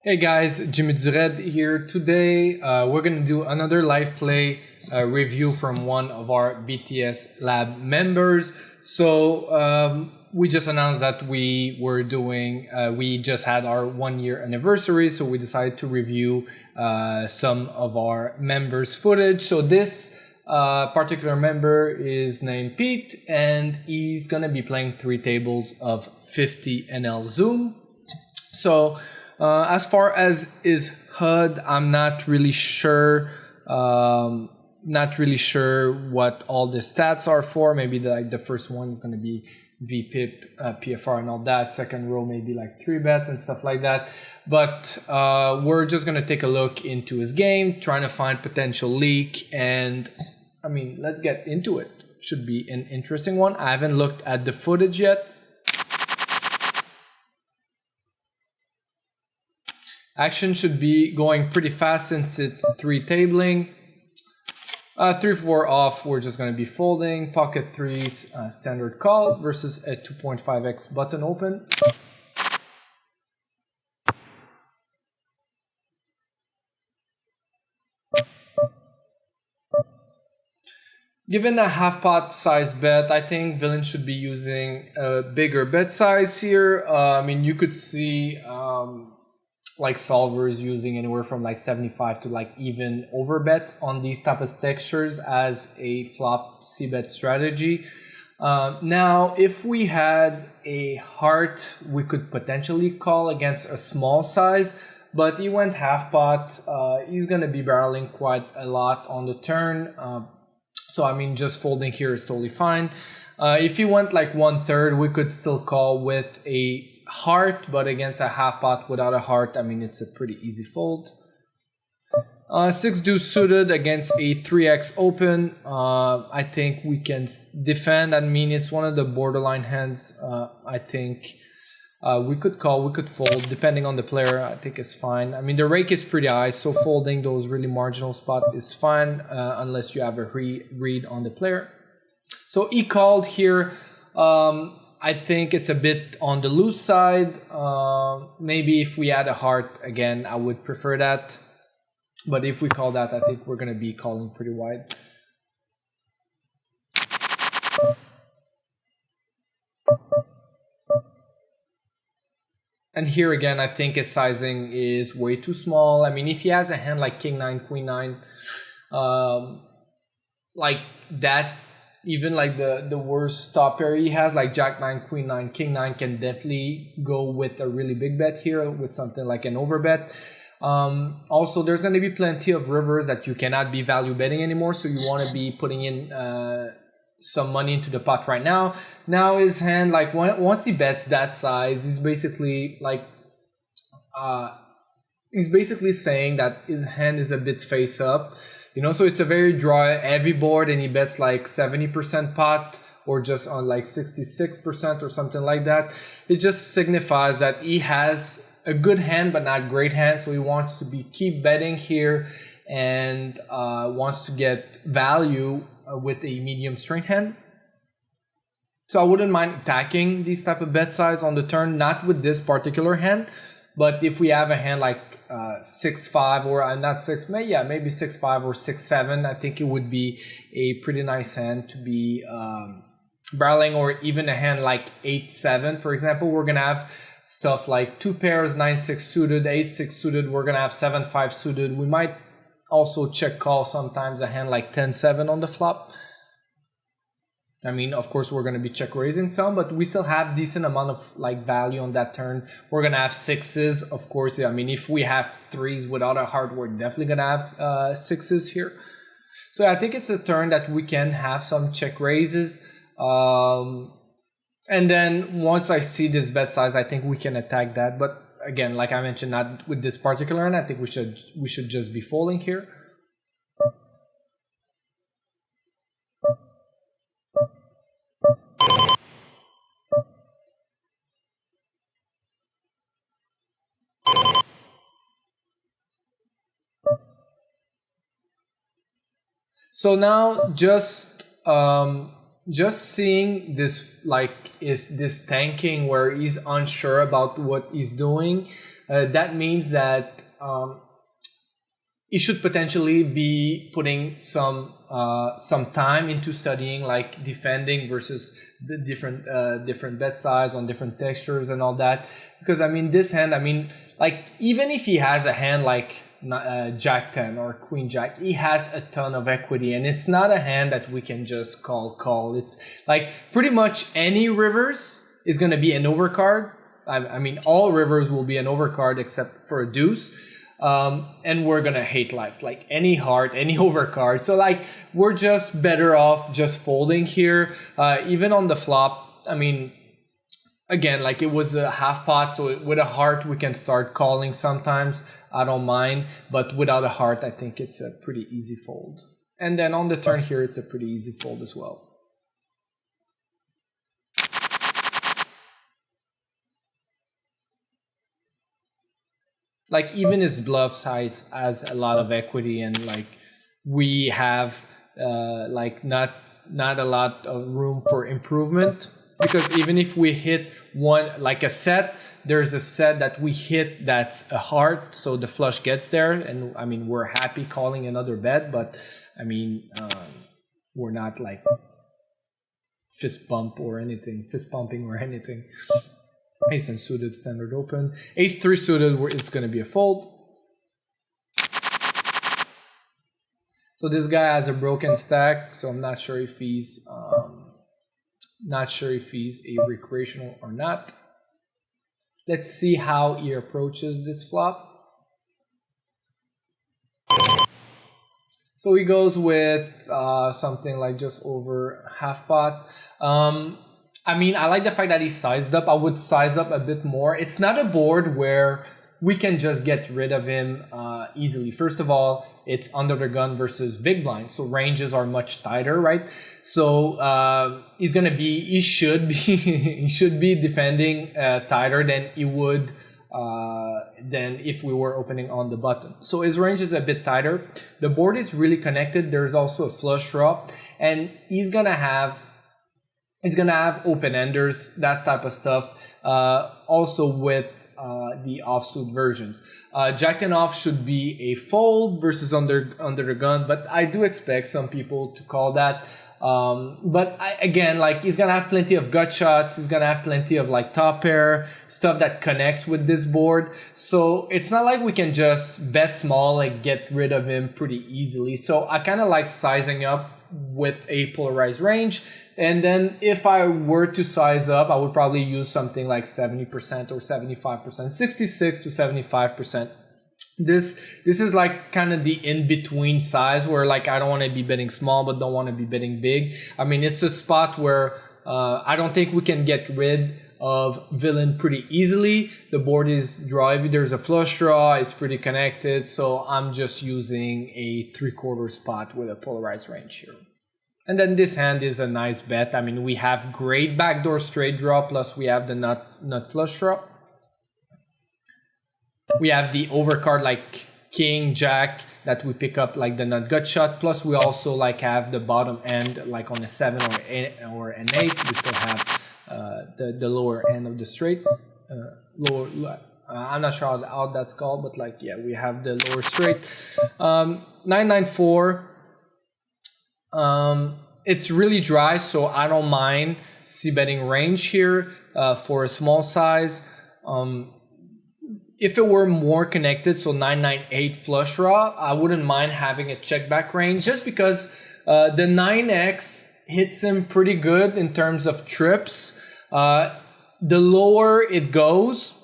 Hey guys, jimmyduraide here. Today we're going to do another live play review from one of our BTS lab members. So we just announced that we just had our 1-year anniversary, so we decided to review some of our members' footage. So this particular member is named Pete, and he's going to be playing 3 tables of 50 NL Zoom. So as far as his HUD, I'm not really sure. What all the stats are for. Maybe the first one is going to be VPIP, PFR, and all that. Second row maybe like 3-bet and stuff like that. But we're just going to take a look into his game, trying to find potential leak. And I mean, let's get into it. Should be an interesting one. I haven't looked at the footage yet. Action should be going pretty fast since it's 3 tabling. 3-4 off, we're just going to be folding. Pocket 3s, standard call versus a 2.5x button open. Given a half pot size bet, I think villain should be using a bigger bet size here. I mean, you could see like solvers using anywhere from like 75 to like even overbet on these type of textures as a flop c-bet strategy. Now, if we had a heart, we could potentially call against a small size, but he went half pot. He's going to be barreling quite a lot on the turn. So I mean, just folding here is totally fine. If he went like 1/3, we could still call with a heart, but against a half pot without a heart, I mean, it's a pretty easy fold. 6 deuce suited against a 3x open. I think we can defend. I mean, it's one of the borderline hands. I think we could call, we could fold, depending on the player. I think it's fine. I mean, the rake is pretty high, so folding those really marginal spots is fine, unless you have a read on the player. So he called here. I think it's a bit on the loose side. Maybe if we had a heart, again, I would prefer that. But if we call that, I think we're going to be calling pretty wide. And here again, I think his sizing is way too small. I mean, if he has a hand like King 9, Queen 9, like that, even like the worst top pair he has, like Jack 9, Queen 9, King 9, can definitely go with a really big bet here with something like an overbet. Also, there's going to be plenty of rivers that you cannot be value betting anymore, so you want to be putting in some money into the pot right now. Now his hand, like once he bets that size, he's basically like saying that his hand is a bit face up. You know, so it's a very draw heavy board, and he bets like 70% pot or just on like 66% or something like that. It just signifies that he has a good hand but not great hand, so he wants to keep betting here and wants to get value with a medium strength hand. So I wouldn't mind attacking these type of bet size on the turn, not with this particular hand, but if we have a hand like 6-5 or not 6, maybe 6-5 or 6-7, I think it would be a pretty nice hand to be barreling, or even a hand like 8-7, for example. We're gonna have stuff like 2 pairs, 9-6 suited, 8-6 suited. We're gonna have 7-5 suited. We might also check call sometimes a hand like 10-7 on the flop. I mean, of course, we're going to be check raising some, but we still have decent amount of like value on that turn. We're going to have 6s, of course. I mean, if we have 3s without a heart, we're definitely going to have 6s here. So I think it's a turn that we can have some check raises. And then once I see this bet size, I think we can attack that. But again, like I mentioned, not with this particular hand. I think we should just be folding here. So now just seeing this, like, is this tanking where he's unsure about what he's doing, that means that he should potentially be putting some time into studying like defending versus the different bet size on different textures and all that. Because I mean, this hand, I mean, like even if he has a hand like Jack 10 or Queen Jack, he has a ton of equity, and it's not a hand that we can just call. It's like pretty much any rivers is going to be an overcard. I mean, all rivers will be an overcard except for a deuce. And we're gonna hate life, like any heart, any overcard. So like we're just better off just folding here. Even on the flop, I mean, again, like it was a half pot, so with a heart we can start calling sometimes. I don't mind, but without a heart, I think it's a pretty easy fold. And then on the turn here, it's a pretty easy fold as well. Like even his bluff size has a lot of equity, and like we have like not a lot of room for improvement, because even if we hit one like a set, there's a set that we hit that's a heart, so the flush gets there, and I mean we're happy calling another bet, but I mean we're not like fist pumping or anything. Ace and suited, standard open. Ace 3 suited, it's going to be a fold. So this guy has a broken stack, so I'm not sure if he's a recreational or not. Let's see how he approaches this flop. So he goes with something like just over half pot. I mean, I like the fact that he sized up. I would size up a bit more. It's not a board where we can just get rid of him easily. First of all, it's under the gun versus big blind, so ranges are much tighter, right? So he should be defending tighter than he would than if we were opening on the button. So his range is a bit tighter. The board is really connected. There's also a flush draw, and he's gonna have open-enders, that type of stuff, also with the offsuit versions. Jack 10 off should be a fold versus under the gun, but I do expect some people to call that. Again, like he's gonna have plenty of gut shots, he's gonna have plenty of like top pair, stuff that connects with this board. So it's not like we can just bet small, like get rid of him pretty easily. So I kind of like sizing up with a polarized range. And then if I were to size up, I would probably use something like 70% or 75%, 66 to 75%. This is like kind of the in-between size where like I don't want to be betting small but don't want to be betting big. I mean, it's a spot where I don't think we can get rid of villain pretty easily. The board is draw. There's a flush draw. It's pretty connected. So I'm just using a 3/4 spot with a polarized range here. And then this hand is a nice bet. I mean, we have great backdoor straight draw, plus we have the nut flush draw. We have the overcard like king, jack that we pick up like the nut gut shot. Plus we also like have the bottom end like on a 7 or an 8. We still have the lower end of the straight. I'm not sure how that's called, but like, yeah, we have the lower straight. 994. It's really dry, so I don't mind c-betting range here for a small size. If it were more connected, so 998 flush draw, I wouldn't mind having a check back range, just because the 9x hits him pretty good in terms of trips. The lower it goes,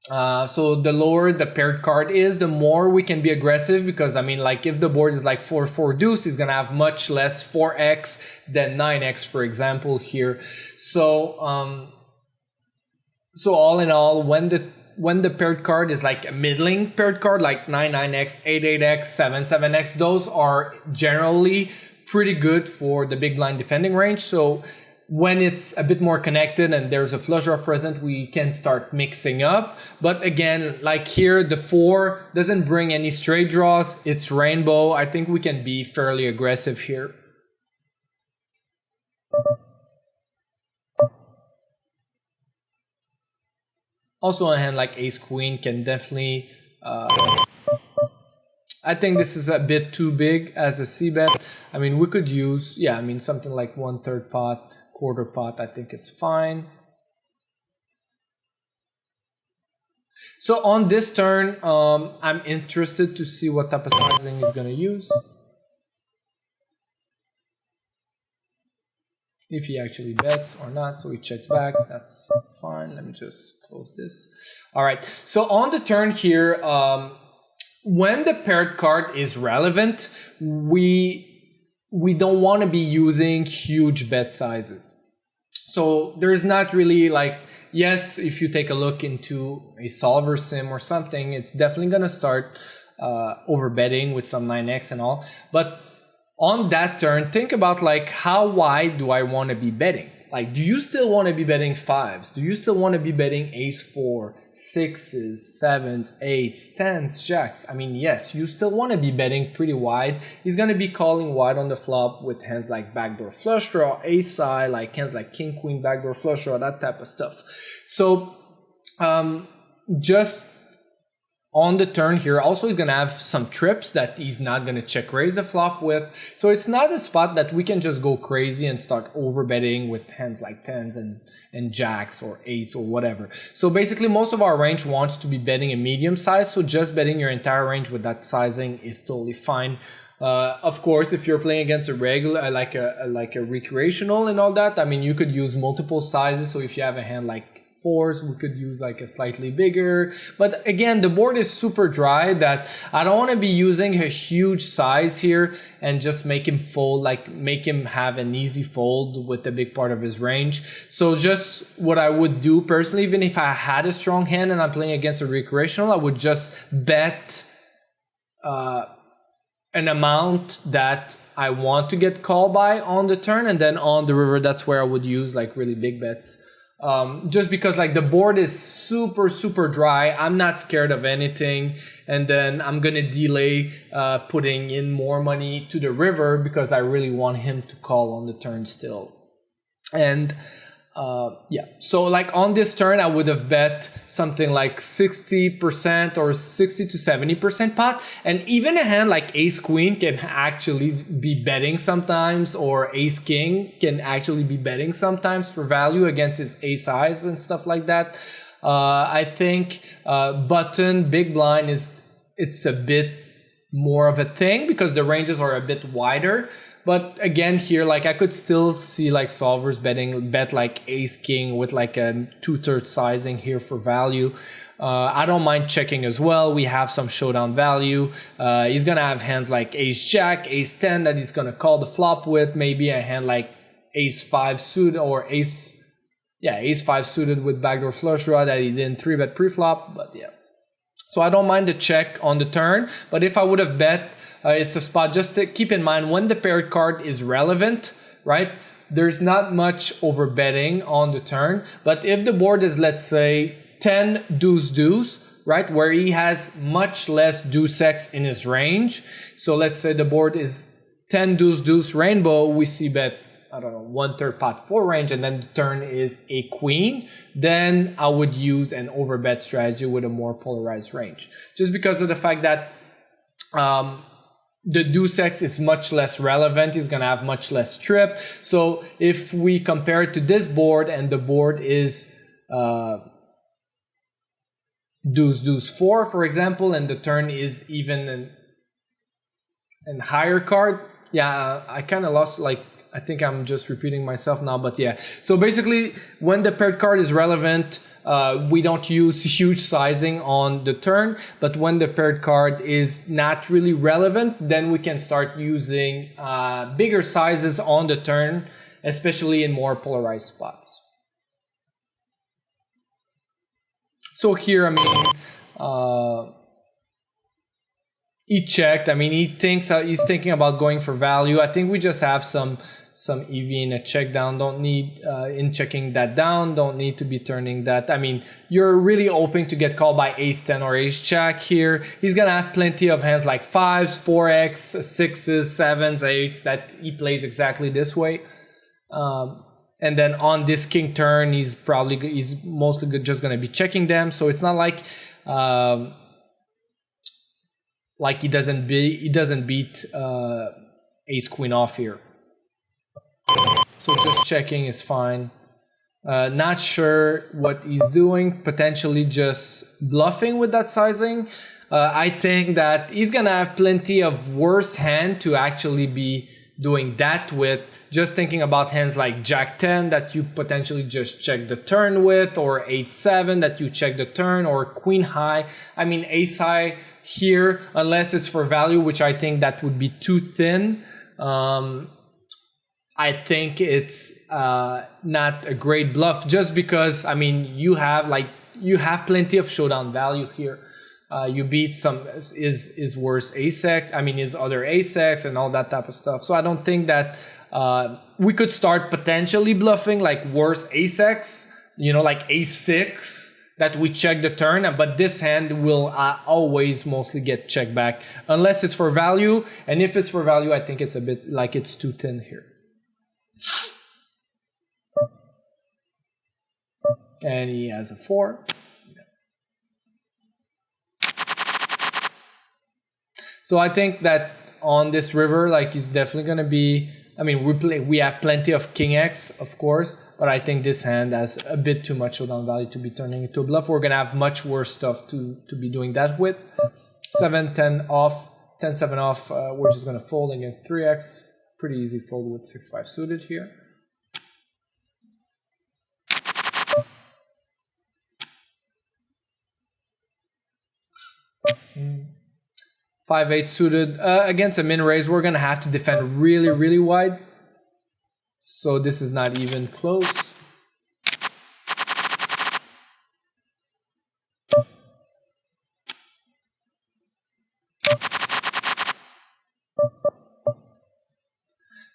so the lower the paired card is, the more we can be aggressive, because I mean, like if the board is like 4-4 deuce, he's gonna have much less 4x than 9x, for example, here. So so all in all, when the paired card is like a middling paired card, like 9-9x, 8-8x, 7-7x, those are generally pretty good for the big blind defending range. So when it's a bit more connected and there's a flush draw present, we can start mixing up. But again, like here, the 4 doesn't bring any straight draws. It's rainbow. I think we can be fairly aggressive here. Also a hand like ace queen can definitely, I think this is a bit too big as a c-bet. I mean, we could use, yeah, I mean, something like 1/3 pot, quarter pot, I think is fine. So on this turn, I'm interested to see what type of sizing he's going to use. If he actually bets or not, so he checks back, that's fine. Let me just close this. All right, so on the turn here, when the paired card is relevant, we don't want to be using huge bet sizes. So there's not really like, yes, if you take a look into a solver sim or something, it's definitely going to start over betting with some 9x and all. But on that turn, think about like, how wide do I want to be betting? Like, do you still want to be betting fives? Do you still want to be betting ace four, sixes, sevens, eights, tens, jacks? I mean, yes, you still want to be betting pretty wide. He's going to be calling wide on the flop with hands like backdoor flush draw, ace high, like hands like king, queen, backdoor flush draw, that type of stuff. So, just on the turn here, also he's going to have some trips that he's not going to check raise the flop with. So it's not a spot that we can just go crazy and start over betting with hands like tens and jacks or eights or whatever. So basically most of our range wants to be betting a medium size. So just betting your entire range with that sizing is totally fine. Of course, if you're playing against a regular, like a recreational and all that, I mean, you could use multiple sizes. So if you have a hand like fours, we could use like a slightly bigger, but again, the board is super dry that I don't want to be using a huge size here and just make him fold, like make him have an easy fold with a big part of his range. So just what I would do personally, even if I had a strong hand and I'm playing against a recreational, I would just bet an amount that I want to get called by on the turn, and then on the river, that's where I would use like really big bets. Just because like the board is super dry, I'm not scared of anything, and then I'm gonna delay putting in more money to the river because I really want him to call on the turn still. And yeah, so like on this turn I would have bet something like 60% or 60 to 70% pot, and even a hand like ace queen can actually be betting sometimes, or ace king can actually be betting sometimes for value against his ace highs and stuff like that. I think button big blind it's a bit more of a thing because the ranges are a bit wider. But again, here, like I could still see like solvers bet like ace king with like a 2/3 sizing here for value. I don't mind checking as well. We have some showdown value. He's gonna have hands like ace jack, ace 10 that he's gonna call the flop with. Maybe a hand like ace 5 suited or ace 5 suited with backdoor flush draw that he didn't 3-bet pre-flop. But yeah, so I don't mind the check on the turn. But if I would have bet, it's a spot just to keep in mind when the paired card is relevant, right? There's not much over betting on the turn, but if the board is, let's say, 10 deuce deuce, right, where he has much less deuce X in his range. So let's say the board is 10 deuce deuce rainbow, we see bet, I don't know, 1/3 pot 4 range, and then the turn is a queen, then I would use an overbet strategy with a more polarized range, just because of the fact that the deuce X is much less relevant. He's going to have much less trip. So if we compare it to this board and the board is deuce deuce 4, for example, and the turn is even an higher card. Yeah, I kind of lost, like, I think I'm just repeating myself now, but yeah. So basically, when the paired card is relevant, we don't use huge sizing on the turn, but when the paired card is not really relevant, then we can start using bigger sizes on the turn, especially in more polarized spots. So here, I mean, he checked. I mean, he's thinking about going for value. I think we just have some EV in a check down. Don't need in checking that down, don't need to be turning that. I mean, you're really hoping to get called by ace 10 or ace jack here. He's gonna have plenty of hands like 5s, 4x, 6s, 7s, 8s that he plays exactly this way. And then on this king turn, he's mostly just going to be checking them. So it's not like he doesn't beat ace queen off here. So just checking is fine. Not sure what he's doing. Potentially just bluffing with that sizing. I think that he's gonna have plenty of worse hand to actually be doing that with. Just thinking about hands like Jack 10 that you potentially just check the turn with, or 8-7 that you check the turn, or Queen High. I mean, Ace High here, unless it's for value, which I think that would be too thin. I think it's not a great bluff, just because, I mean, you have plenty of showdown value here. You beat his worse ace-x, his other ace-x and all that type of stuff. So I don't think that we could start potentially bluffing like worse ace-x, like ace-6 that we check the turn, but this hand will always mostly get checked back unless it's for value. And if it's for value, I think it's a bit like it's too thin here. And he has a 4. So I think that on this river, like, he's definitely going to be, we have plenty of king X, of course, but I think this hand has a bit too much showdown value to be turning into a bluff. We're going to have much worse stuff to be doing that with. 7-10 off, 10-7 off, we're just going to fold against 3X. Pretty easy fold with 6-5 suited here. Mm. 5-8 suited against a min raise. We're gonna have to defend really, really wide. So this is not even close.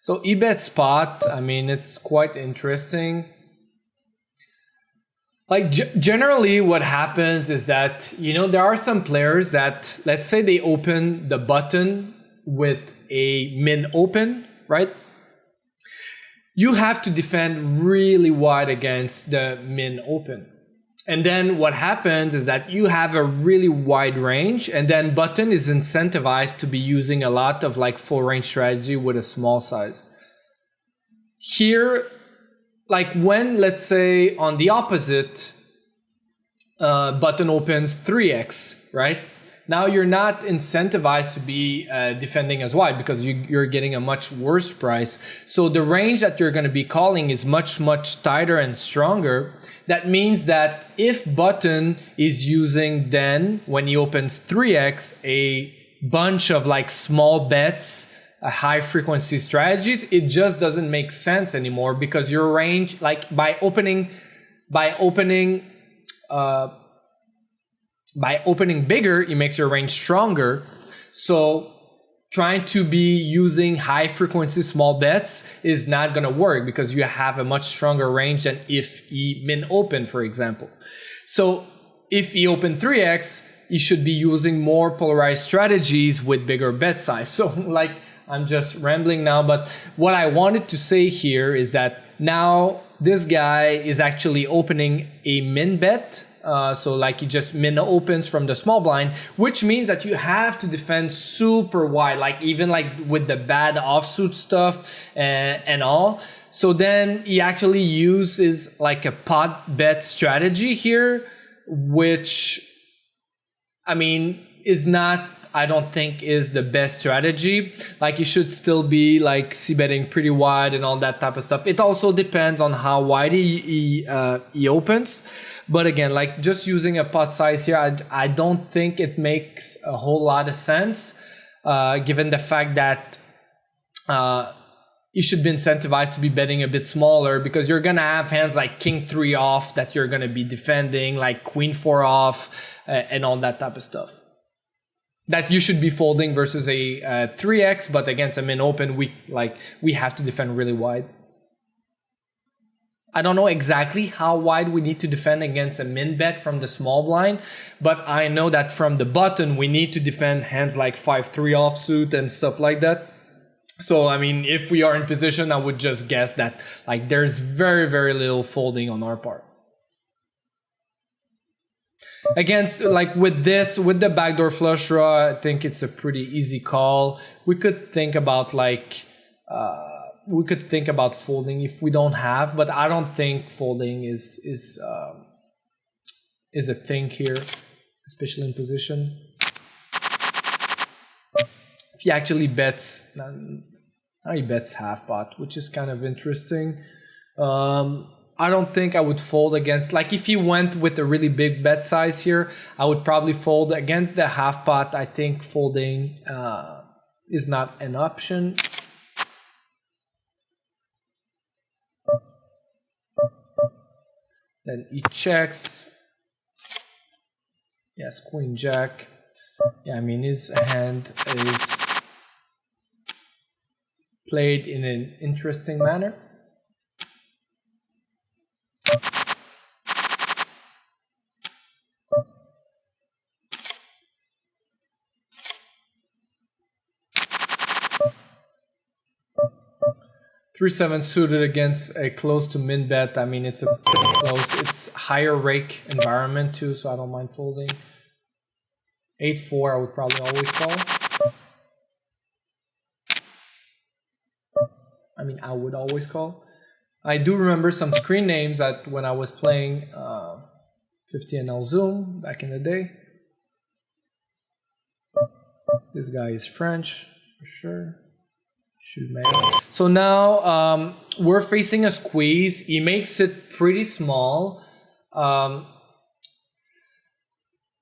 So e-bet spot, it's quite interesting. Like, generally what happens is that, there are some players that, let's say they open the button with a min open, right? You have to defend really wide against the min open. And then what happens is that you have a really wide range, and then button is incentivized to be using a lot of like full range strategy with a small size. Here, like when, let's say on the opposite, button opens 3x, right? Now you're not incentivized to be defending as wide because you're getting a much worse price. So the range that you're going to be calling is much, much tighter and stronger. That means that if button is using then, when he opens 3x, a bunch of like small bets, high frequency strategies, it just doesn't make sense anymore, because your range, like by opening bigger, it makes your range stronger. So trying to be using high frequency small bets is not going to work, because you have a much stronger range than if he min open, for example. So if he open 3x, you should be using more polarized strategies with bigger bet size. So like, I'm just rambling now, but what I wanted to say here is that now this guy is actually opening a min bet. So like he just min opens from the small blind, which means that you have to defend super wide, like even like with the bad offsuit stuff and all. So then he actually uses like a pot bet strategy here, which is not, I don't think is the best strategy. Like, you should still be like c-betting pretty wide and all that type of stuff. It also depends on how wide he opens. But again, like just using a pot size here, I don't think it makes a whole lot of sense, given the fact that you should be incentivized to be betting a bit smaller, because you're gonna have hands like king 3 off that you're gonna be defending, like queen 4 off, and all that type of stuff that you should be folding versus a 3x, but against a min open, we have to defend really wide. I don't know exactly how wide we need to defend against a min bet from the small blind, but I know that from the button, we need to defend hands like 5-3 offsuit and stuff like that. So, I mean, if we are in position, I would just guess that like there's very, very little folding on our part. Against, like with this, with the backdoor flush draw, I think it's a pretty easy call. We could think about like, folding if we don't have, but I don't think folding is a thing here, especially in position. If he actually bets, now he bets half pot, which is kind of interesting. I don't think I would fold against, like if he went with a really big bet size here, I would probably fold against the half pot. I think folding is not an option. Then he checks. Yes, queen jack. Yeah, I mean his hand is played in an interesting manner. Three-seven suited against a close to min bet. I mean, it's a pretty close. It's higher rake environment too, so I don't mind folding. 8-4, I would probably always call. I mean, I would always call. I do remember some screen names that when I was playing 50 NL Zoom back in the day. This guy is French for sure. So now we're facing a squeeze. He makes it pretty small.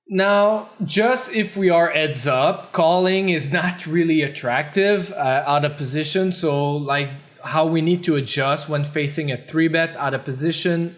Now, just if we are heads up, calling is not really attractive out of position. So like how we need to adjust when facing a 3-bet out of position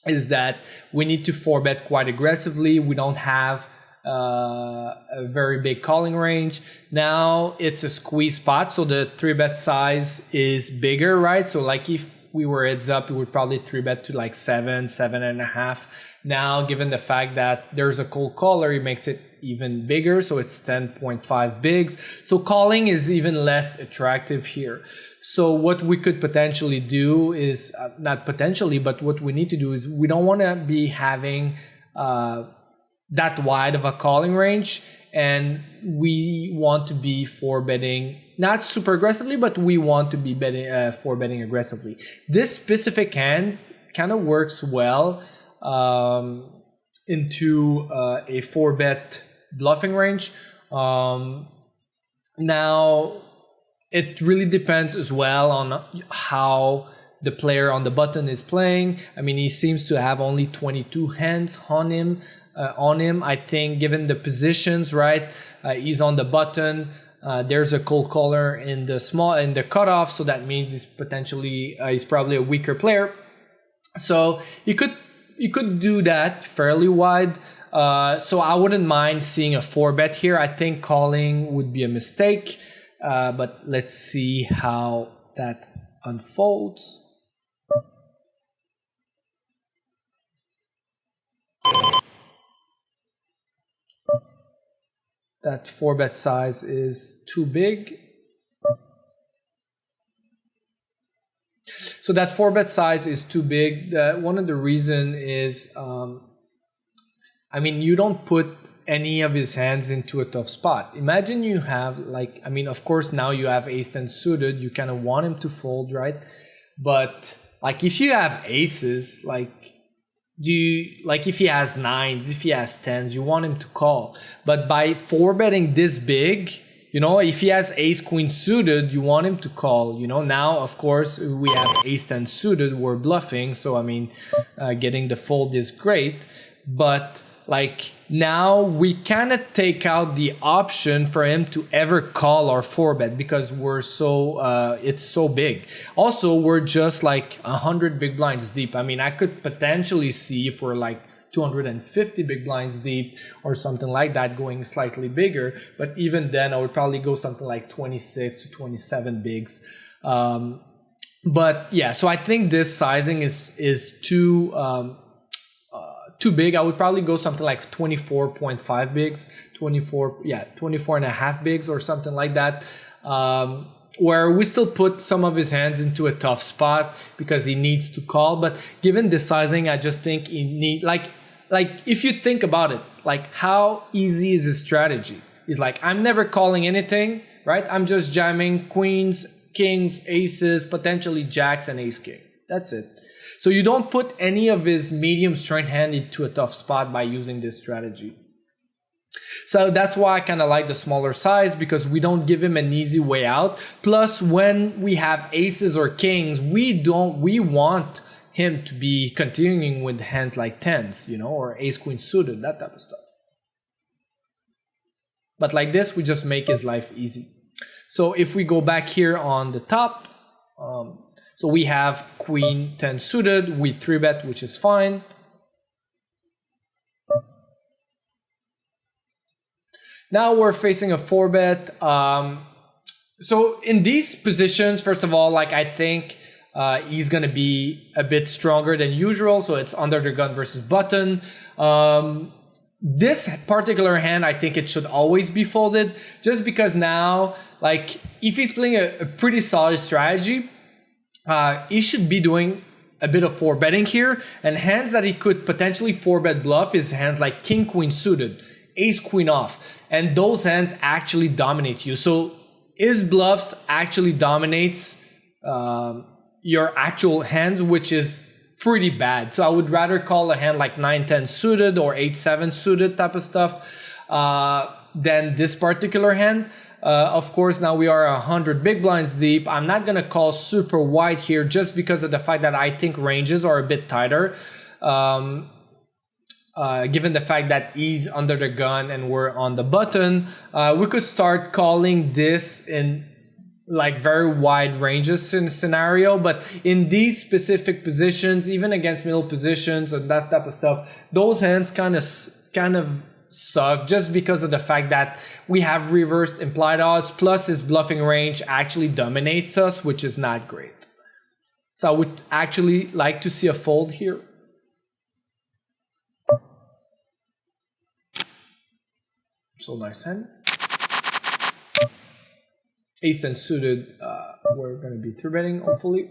is that we need to 4-bet quite aggressively. We don't have a very big calling range. Now it's a squeeze spot, so the 3-bet size is bigger, right? So like if we were heads up, we would probably 3-bet to like 7.5. Now, given the fact that there's a cold caller, it makes it even bigger, so it's 10.5 bigs. So calling is even less attractive here. So what we could potentially do is, not potentially, but what we need to do is we don't want to be having that wide of a calling range, and we want to be 4-betting not super aggressively, but we want to be betting 4-betting aggressively. This specific hand kind of works well into a 4-bet bluffing range. Now it really depends as well on how the player on the button is playing. I mean, he seems to have only 22 hands on him. I think, given the positions, right? He's on the button. There's a cold caller in the cutoff, so that means he's probably a weaker player. So you could do that fairly wide. So I wouldn't mind seeing a 4-bet here. I think calling would be a mistake, but let's see how that unfolds. That 4-bet size is too big. So that 4-bet size is too big. One of the reasons is, I mean, you don't put any of his hands into a tough spot. Imagine you have like, I mean, of course now you have ace-10 suited. You kind of want him to fold, right? But like if you have aces, like if he has 9s, if he has 10s, you want him to call. But by 4-betting this big, you know, if he has ace-queen suited, you want him to call. You know, now of course we have ace-10 suited, we're bluffing. So I mean, getting the fold is great, but like now we kind of take out the option for him to ever call our 4-bet because we're so it's so big. Also, we're just like 100 big blinds deep. I mean, I could potentially see if we're like 250 big blinds deep or something like that, going slightly bigger. But even then, I would probably go something like 26 to 27 bigs. But yeah, so I think this sizing is too big. I would probably go something like 24.5 bigs, 24 and a half bigs or something like that. where we still put some of his hands into a tough spot because he needs to call. But given the sizing, I just think he need like if you think about it, like how easy is his strategy? He's like, I'm never calling anything, right? I'm just jamming queens, kings, aces, potentially jacks and ace king. That's it. So you don't put any of his medium strength hand into a tough spot by using this strategy. So that's why I kind of like the smaller size, because we don't give him an easy way out. Plus, when we have aces or kings, we want him to be continuing with hands like tens, you know, or ace queen suited, that type of stuff. But like this, we just make his life easy. So if we go back here on the top, so we have queen 10 suited, we 3-bet, which is fine. Now we're facing a 4-bet. So in these positions, first of all, like I think he's going to be a bit stronger than usual. So it's under the gun versus button. This particular hand, I think it should always be folded, just because now, like, if he's playing a pretty solid strategy, he should be doing a bit of 4-betting here. And hands that he could potentially 4-bet bluff is hands like king queen suited, ace queen off, and those hands actually dominate you. So his bluffs actually dominates your actual hands, which is pretty bad. So I would rather call a hand like 9-10 suited or 8-7 suited type of stuff than this particular hand. Of course, now we are 100 big blinds deep. I'm not going to call super wide here just because of the fact that I think ranges are a bit tighter. Given the fact that he's under the gun and we're on the button, we could start calling this in like very wide ranges in scenario. But in these specific positions, even against middle positions and that type of stuff, those hands kind of suck just because of the fact that we have reversed implied odds, plus his bluffing range actually dominates us, which is not great. So I would actually like to see a fold here. So nice hand. Ace 10 suited, we're going to be 3-betting, hopefully.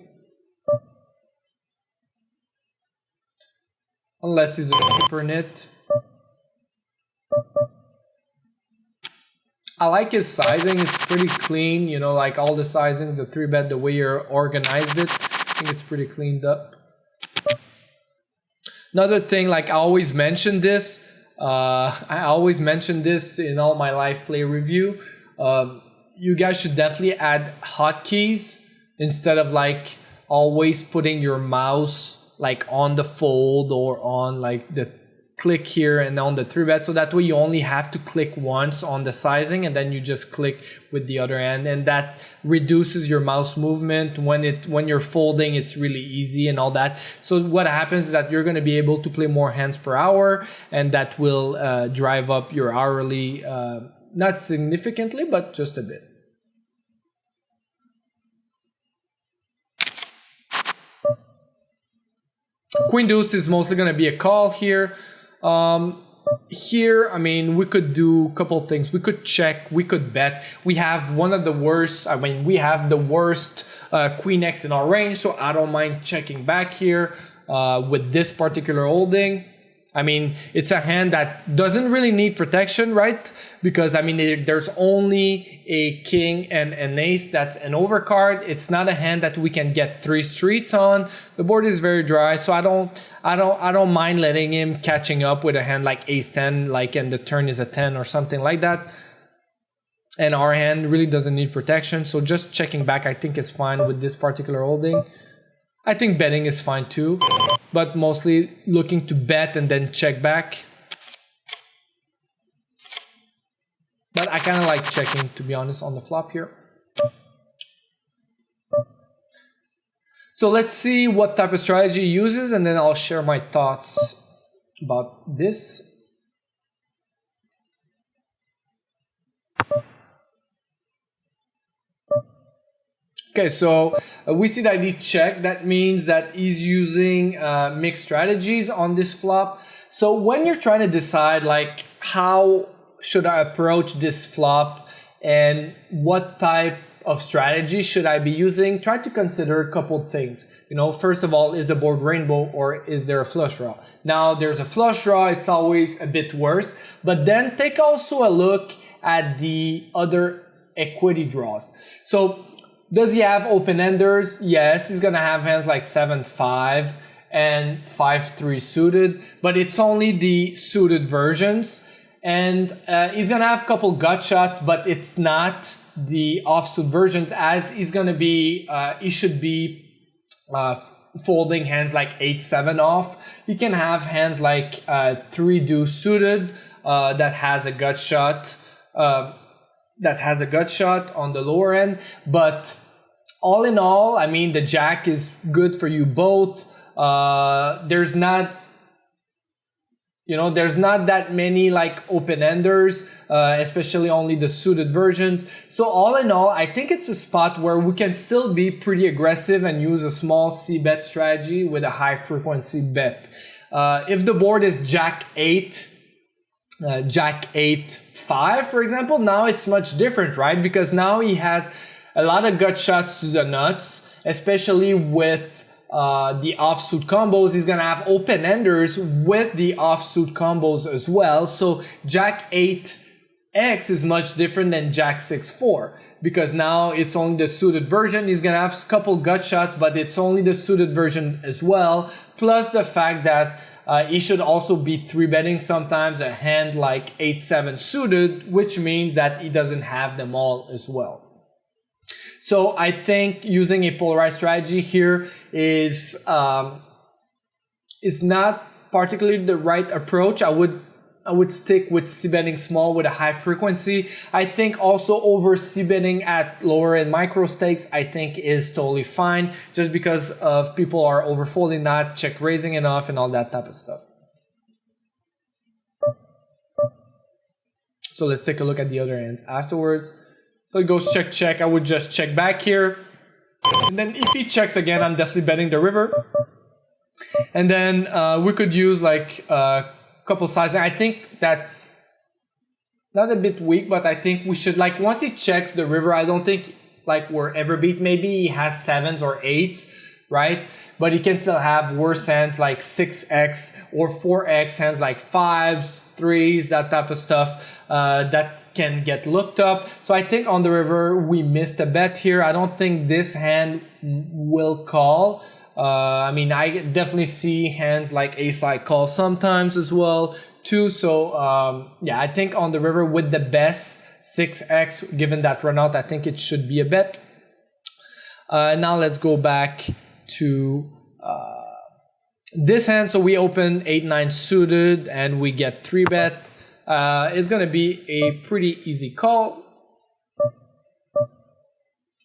Unless he's a super nit. I like his sizing, it's pretty clean, you know, like all the sizing, the 3-bet, the way you're organized it, I think it's pretty cleaned up. Another thing, like I always mention this in all my live play review, you guys should definitely add hotkeys instead of like always putting your mouse like on the fold or on like the click here and on the 3-bet, so that way you only have to click once on the sizing and then you just click with the other hand, and that reduces your mouse movement. When you're folding, it's really easy and all that. So what happens is that you're going to be able to play more hands per hour, and that will drive up your hourly, not significantly, but just a bit. Queen deuce is mostly going to be a call here. Here, I mean, we could do a couple of things. We could check, we could bet. We have one of the worst, we have the worst Queen X in our range, so I don't mind checking back here with this particular holding. I mean, it's a hand that doesn't really need protection, right? Because, I mean, there's only a king and an ace that's an overcard. It's not a hand that we can get 3 streets on. The board is very dry, so I don't mind letting him catching up with a hand like ace 10, like, and the turn is a 10 or something like that. And our hand really doesn't need protection, so just checking back I think is fine with this particular holding. I think betting is fine too, but mostly looking to bet and then check back. But I kind of like checking, to be honest, on the flop here. So let's see what type of strategy he uses, and then I'll share my thoughts about this. Okay, so we see that he checked. That means that he's using mixed strategies on this flop. So when you're trying to decide like how should I approach this flop and what type of strategy should I be using? Try to consider a couple things. You know, first of all, is the board rainbow or is there a flush draw? Now, there's a flush draw, it's always a bit worse, but then take also a look at the other equity draws. So, does he have open-enders? Yes, he's gonna have hands like 7-5 and 5-3 suited, but it's only the suited versions. And he's gonna have a couple gut shots, but it's not the offsuit version, as he's gonna be, he should be folding hands like 8-7 off. He can have hands like 3 deuce suited that has a gut shot, on the lower end. But all in all, I mean, the jack is good for you both. There's not that many like open-enders, especially only the suited version. So all in all, I think it's a spot where we can still be pretty aggressive and use a small c-bet strategy with a high frequency bet. If the board is Jack 8, Jack 8-5, for example, now it's much different, right? Because now he has a lot of gut shots to the nuts, especially with the offsuit combos. He's gonna have open-enders with the offsuit combos as well. So Jack 8x is much different than Jack 6-4, because now it's only the suited version. He's gonna have a couple gut shots, but it's only the suited version as well. Plus the fact that he should also be 3-betting sometimes a hand like 8-7 suited, which means that he doesn't have them all as well. So I think using a polarized strategy here is not particularly the right approach. I would stick with c-betting small with a high frequency. I think also over c-betting at lower and micro stakes, I think is totally fine, just because of people are overfolding, not check raising enough and all that type of stuff. So let's take a look at the other hands afterwards. So it goes check, check. I would just check back here. And then if he checks again, I'm definitely betting the river. And then we could use like a couple sizing. I think that's not a bit weak, but I think we should, like, once he checks the river, I don't think like we're ever beat. Maybe he has 7s or 8s, right? But he can still have worse hands like 6x or 4x, hands like 5s, 3s, that type of stuff that can get looked up. So I think on the river we missed a bet here. I don't think this hand will call. I mean, I definitely see hands like ace-high call sometimes as well too. So yeah, I think on the river with the best 6x, given that run out, I think it should be a bet. Now let's go back to this hand. So we open 8-9 suited and we get 3-bet. It's going to be a pretty easy call.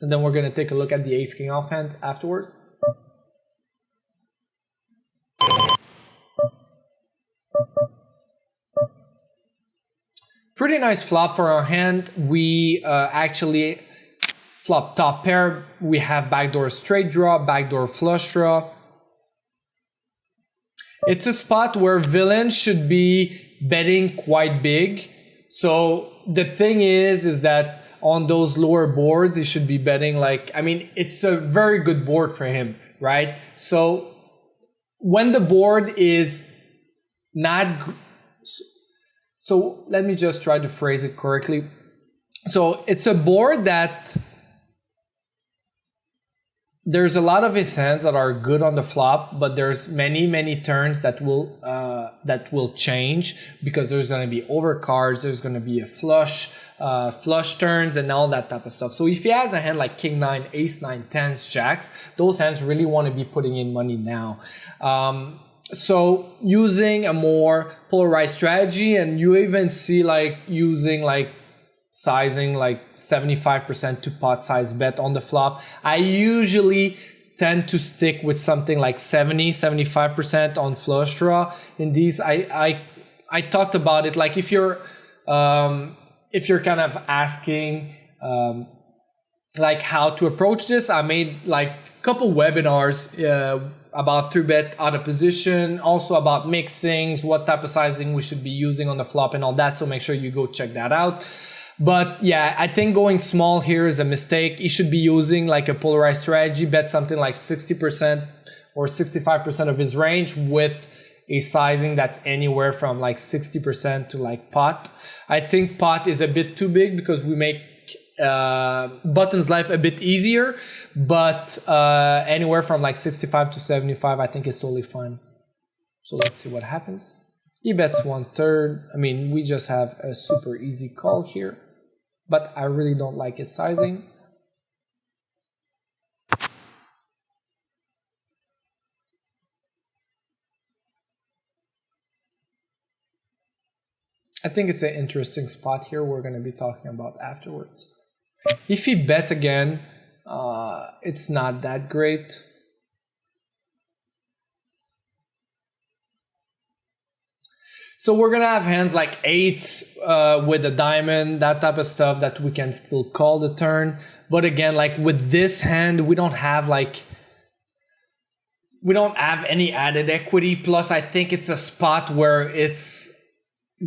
And then we're going to take a look at the ace-king off hand afterwards. Pretty nice flop for our hand. We actually flop top pair. We have backdoor straight draw, backdoor flush draw. It's a spot where villain should be betting quite big. So the thing is that on those lower boards, he should be betting like, I mean, it's a very good board for him, right? So when the board is not, so let me just try to phrase it correctly. So it's a board that there's a lot of his hands that are good on the flop, but there's many turns that will change, because there's going to be overcards, there's going to be a flush turns and all that type of stuff. So if he has a hand like king 9, ace 9, 10s, jacks, those hands really want to be putting in money now. So using a more polarized strategy, and you even see like using like sizing like 75% to pot size bet on the flop. I usually tend to stick with something like 70-75% on flush draw. In these, I talked about it. Like if you're kind of asking like how to approach this, I made like a couple webinars about 3-bet out of position, also about mixings, what type of sizing we should be using on the flop and all that. So make sure you go check that out. But yeah, I think going small here is a mistake. He should be using like a polarized strategy, bet something like 60% or 65% of his range with a sizing that's anywhere from like 60% to like pot. I think pot is a bit too big because we make Button's life a bit easier, but anywhere from like 65 to 75 I think is totally fine. So let's see what happens. He bets 1/3. I mean, we just have a super easy call here, but I really don't like his sizing. I think it's an interesting spot here we're going to be talking about afterwards. If he bets again, it's not that great. So we're going to have hands like eights with a diamond, that type of stuff that we can still call the turn. But again, like with this hand, we don't have any added equity. Plus, I think it's a spot where it's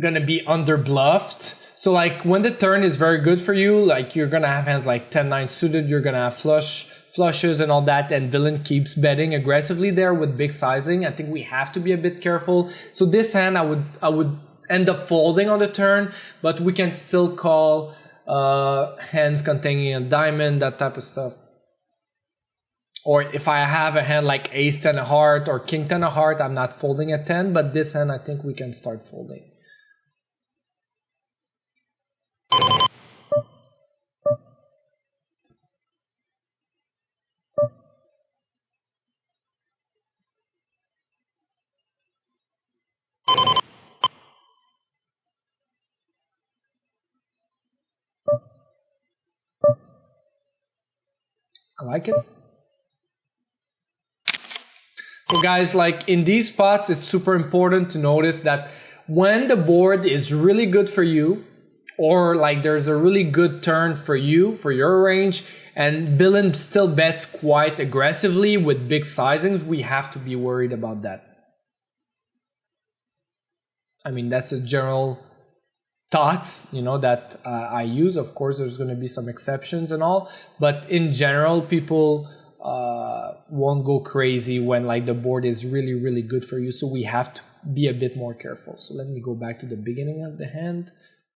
gonna be under bluffed. So like when the turn is very good for you, like you're gonna have hands like 10-9 suited, you're gonna have flushes and all that, and villain keeps betting aggressively there with big sizing. I think we have to be a bit careful. So this hand I would end up folding on the turn, but we can still call hands containing a diamond, that type of stuff. Or if I have a hand like ace 10 of heart or king 10 of heart, I'm not folding at 10, but this hand I think we can start folding. I like it. So guys, like in these spots, it's super important to notice that when the board is really good for you, or like there's a really good turn for you, for your range, and villain still bets quite aggressively with big sizings, we have to be worried about that. I mean, that's a general thoughts, you know, that I use. Of course, there's going to be some exceptions and all, but in general, people won't go crazy when like the board is really good for you. So we have to be a bit more careful. So let me go back to the beginning of the hand.